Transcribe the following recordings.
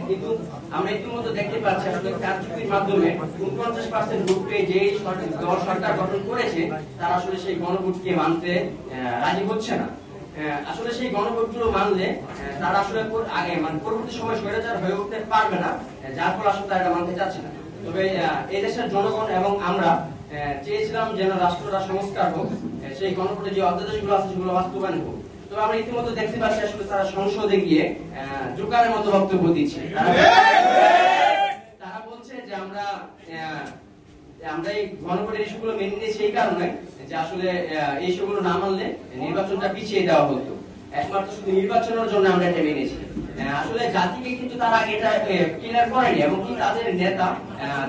কিন্তু আমরা ইতিমধ্যে দেখতে পাচ্ছি আসলে কারচুপির মাধ্যমে 49% ভোট পেয়ে যে সরকার গঠন করেছে তারা আসলে সেই গণভোটকে মানতে রাজি হচ্ছে না। আসলে সেই গণভোটগুলো মানলে তারা আসলে আগে মানে পরবর্তী সময় স্বৈরাচার হয়ে উঠতে পারবে না, যার ফলে আসলে তারা মানতে চাচ্ছে না। তবে এই দেশের জনগণ এবং আমরা চেয়েছিলাম যেন রাষ্ট্রটা সংস্কার হোক, সেই গণভোটে যে অধ্যাদেশগুলো আছে সেগুলো বাস্তবায়ন হোক। তো আমরা ইতিমধ্যে দেখতে পাচ্ছি আসলে তারা সংসদে গিয়ে জোকারের মতো বক্তব্য দিচ্ছে। তারা বলছে যে আমরা এই গণভোটের ইস্যুগুলো মেনে নিয়েছি এই কারণে যে আসলে এই ইস্যুগুলো না মানলে নির্বাচনটা পিছিয়ে দেওয়া হতো, একমাত্র শুধু নির্বাচনের জন্য আমরা এটা মেনেছি। আসলে জাতিকে কিন্তু তারা এটা ক্লিয়ার করেনি, এবং কি তাদের নেতা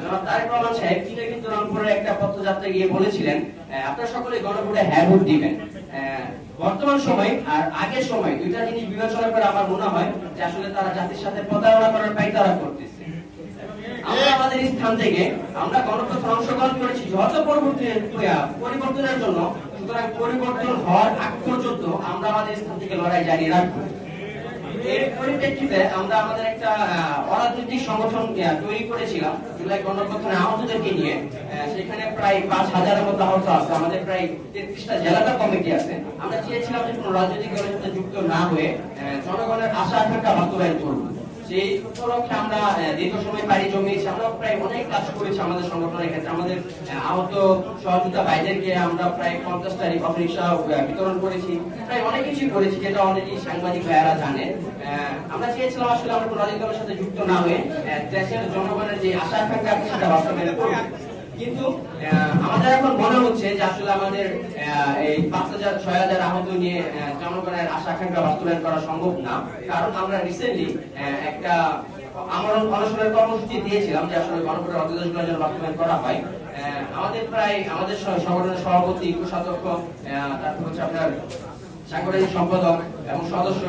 জনাব তারেক রহমান সাহেব তিনি কিন্তু রংপুরের একটা পথযাত্রা গিয়ে বলেছিলেন আপনারা সকলে গণভোটে হ্যাঁ ভোট দিবেন। বর্তমান সময় আর আগের সময় দুইটা জিনিস বিবেচনা করে আমার মনে হয় যে আসলে তারা জাতির সাথে প্রতারণা করার পায়তারা করতেছে। আমরা আমাদের স্থান থেকে আমরা গণতন্ত্রে অংশগ্রহণ করেছি যত পরিবর্তনের জন্য, সুতরাং পরিবর্তন হওয়ার আগ পর্যন্ত আমরা আমাদের স্থান থেকে লড়াই জারি রাখবো। এর পরিপ্রেক্ষিতে আমরা আমাদের একটা অরাজনৈতিক সংগঠন তৈরি করেছিলাম জুলাই গণঅভ্যুত্থানে আহতদেরকে নিয়ে। সেখানে প্রায় 5,000-এর মতো আহত আছে, আমাদের প্রায় 33টা জেলাতে কমিটি আছে। আমরা চেয়েছিলাম যে কোনো রাজনৈতিক দলের সাথে যুক্ত না হয়ে জনগণের আশা আকাঙ্ক্ষা বাস্তবায়ন করবো। সেই উপলক্ষে আমরা দীর্ঘ সময় পাড়ি জমিয়েছি, আমরা প্রায় অনেক কাজ করেছি আমাদের সংগঠনের ক্ষেত্রে। আমাদের আহত সহযোগিতা ভাইদেরকে আমরা প্রায় 50টা রিক্সা বিতরণ করেছি, প্রায় অনেক কিছু করেছি যেটা অনেকেই সাংবাদিক ভাইয়েরা জানে। আমরা চেয়েছিলাম আসলে আমরা কোনো রাজনৈতিক দলের সাথে যুক্ত না হয়ে দেশের জনগণের যে আশা আকাঙ্ক্ষা সেটা বাস্তবায়ন করব। কিন্তু আমাদের এখন মনে হচ্ছে যে আসলে আমাদের এই 5,000-6,000 আহত নিয়ে জনগণের আশা আকাঙ্ক্ষা বাস্তবায়ন করা সম্ভব না। কারণ আমরা রিসেন্টলি একটা আমরণ অনশনের কর্মসূচি দিয়েছিলাম যে আসলে গণভোটের অধ্যাদেশগুলো যেন বাস্তবায়ন করা হয়। আমাদের সংগঠনের সভাপতি, কোষাধ্যক্ষ, তারপর হচ্ছে আপনার সাংগঠনিক সম্পাদক এবং সদস্য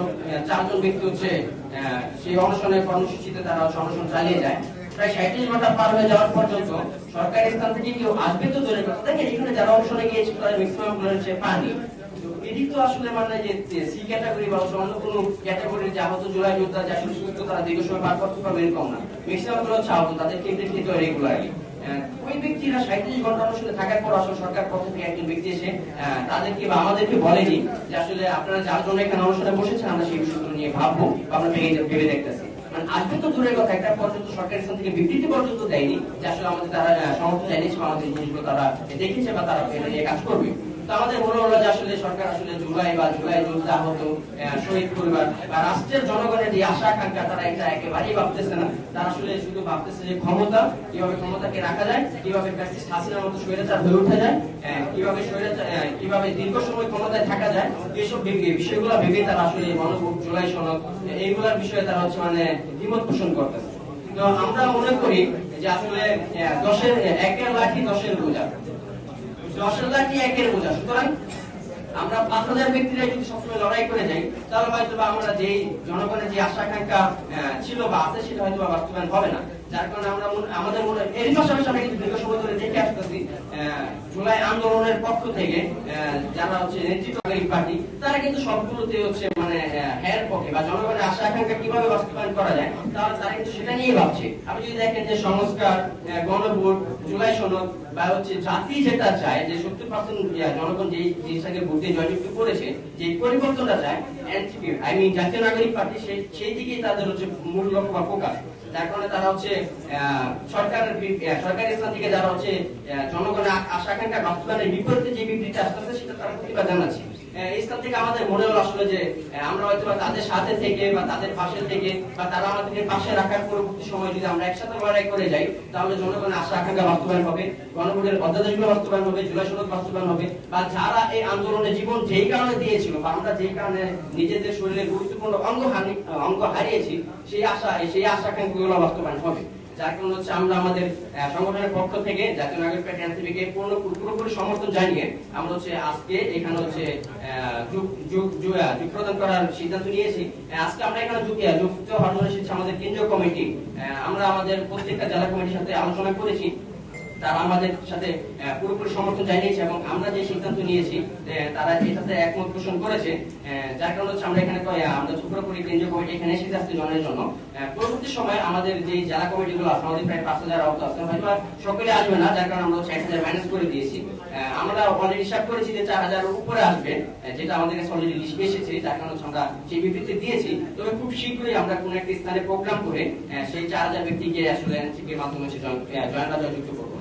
4 জন ব্যক্তি হচ্ছে সেই অনশনের কর্মসূচিতে তারা অনশন চালিয়ে যায়। প্রায় 37 ঘন্টা পার হয়ে যাওয়ার পর্যন্ত সরকারি স্থান থেকে কেউ আসবে তো দূরের কথা, দেখেন এখানে যারা অনশনে গিয়েছে তাদের ম্যাক্সিমাম গুলো হচ্ছে পানি। এটি তো আসলে মানে যে সি ক্যাটাগরি বা অন্য কোনো ক্যাটাগরির যে আহত জুলাই যোদ্ধা যে আসলে সুস্থ তারা দীর্ঘ সময় পার করতে পারবে এরকম না, ম্যাক্সিমাম গুলো হচ্ছে আহত, তাদের কেটে খেতে হয় রেগুলারলি। ওই ব্যক্তিরা 37 ঘন্টা অনশনে থাকার পর আসলে সরকার পক্ষ থেকে একজন ব্যক্তি এসে তাদেরকে বা আমাদেরকে বলেনি যে আসলে আপনারা যার জন্য এখানে অনশনে বসেছেন আমরা সেই বিষয়গুলো নিয়ে ভাববো বা আমরা ভেবে দেখতেছি। মানে আসবে তো দূরের কথা, একটা পর্যন্ত সরকারের স্থান থেকে বিবৃতি পর্যন্ত দেয়নি যে আসলে আমাদের তারা সমর্থন জানিয়েছে বা আমাদের জিনিসগুলো তারা দেখেছে বা তারা এটা নিয়ে কাজ করবে। তো আমাদের মনে হলো যে আসলে সরকার আসলে জুলাই যোদ্ধা আহত শহীদ পরিবার বা রাষ্ট্রের জনগণের যে আশা আকাঙ্ক্ষা তারা এটা একেবারেই ভাবতেছে না। তারা আসলে শুধু ভাবতেছে যে কিভাবে ক্ষমতাকে রাখা যায়, কিভাবে ফ্যাসিস্ট হাসিনার মতো স্বৈরাচার হয়ে ওঠা যায়, কিভাবে দীর্ঘ সময় ক্ষমতায় থাকা যায়, এইসব বিষয়গুলো ভেবে তারা আসলে গণভোট, জুলাই সনদ এইগুলোর বিষয়ে তারা হচ্ছে মানে দ্বিমত পোষণ করতেছে। তো আমরা মনে করি যে আসলে 1-এর লাঠি 10-এর বোঝা, 10-এর লাঠি 1-এর বোঝা। সুতরাং আমরা 5,000 ব্যক্তিরা যদি সবসময় লড়াই করে যাই তাহলে হয়তো আমরা যেই জনগণের যে আশা আকাঙ্ক্ষা ছিল বা আছে সেটা হয়তো বাস্তবায়ন হবে না। যার কারণে আমরা আমাদের মনে এর পাশাপাশি আমরা কিন্তু দীর্ঘ সময় ধরে দেখে আসতেছি জুলাই আন্দোলনের পক্ষ থেকে যারা হচ্ছে নেতৃত্বকারী পার্টি তারা কিন্তু সবগুলোতে হচ্ছে মানে হ্যার পক্ষে বা জনগণের আশা আকাঙ্ক্ষা কিভাবে বাস্তবায়ন করা যায় তারা কিন্তু সেটা নিয়ে ভাবছে। আপনি যদি দেখেন যে সংস্কার, গণভোট, জুলাই সনদ বা হচ্ছে জাতি যেটা চায় যে 70% জনগণ যেই জিনিসটাকে ভোটে জয়যুক্ত করেছে, যে পরিবর্তনটা চায় এনসিপি জাতীয় নাগরিক পার্টি সেই দিকেই তাদের হচ্ছে মূল লক্ষ্য বা ফোকাস। যার কারণে তারা হচ্ছে সরকারি স্থান থেকে যারা হচ্ছে জনগণের আশা আকাঙ্ক্ষা বাস্তবায়নের বিপরীতে যে বিবৃতি আসতেছে সেটা তারা প্রতিবাদ জানাচ্ছে। এই স্থান থেকে আমাদের মনে হলো আসলে যে আমরা হয়তো তাদের সাথে থেকে বা তাদের পাশে থেকে বা তারা আমাদেরকে পাশে রাখার পরবর্তী সময় যদি আমরা একসাথে লড়াই করে যাই তাহলে জনগণের আশা আকাঙ্ক্ষা বাস্তবায়ন হবে, গণভোটের অধ্যাদেশগুলো বাস্তবায়ন হবে, জুলাই সনদ বাস্তবায়ন হবে, বা যারা এই আন্দোলনে জীবন যেই কারণে দিয়েছিল বা আমরা যেই কারণে নিজেদের শরীরে গুরুত্বপূর্ণ অঙ্গ হারিয়েছি সেই আশা আকাঙ্ক্ষাগুলো বাস্তবায়ন হবে। যার কারণে হচ্ছে আমরা আমাদের সংগঠনের পক্ষ থেকে জাতীয় নাগরিক পার্টি এনসিপিকে পুরোপুরি সমর্থন জানিয়ে আমরা হচ্ছে আজকে এখানে হচ্ছে যোগ প্রদান করার সিদ্ধান্ত নিয়েছি। আজকে আমরা এখানে যুক্ত হওয়ার জন্য আমাদের কেন্দ্রীয় কমিটি, আমরা আমাদের প্রত্যেকটা জেলা কমিটির সাথে আলোচনা করেছি তারা আমাদের সাথে পুরোপুরি সমর্থন জানিয়েছে এবং আমরা যে সিদ্ধান্ত নিয়েছি তারা এটাতে একমত পোষণ করেছে। যার কারণে হচ্ছে আমরা এখানে আমরা পুরোপুরি কেন্দ্রীয় কমিটি এখানে এসেছি আজকে জনের জন্য। পরবর্তী সময় আমাদের যে জেলা কমিটিগুলো আছে আমাদের প্রায় 5,000 আহত আছে, হয়তো সকলে আসবে না, যার কারণে আমরা 1,000 ম্যানেজ করে দিয়েছি। আমরা অলরেডি হিসাব করেছি যে 4,000 উপরে আসবে, যেটা আমাদের কাছে অলরেডি লিস্ট এসেছে, যার কারণে আমরা সেই বিবৃতি দিয়েছি। তবে খুব শীঘ্রই আমরা কোন একটি স্থানে প্রোগ্রাম করে সেই 4,000 ব্যক্তিকে আসলে এনসিপির মাধ্যমে জয়েন বা জয়যুক্ত করবো।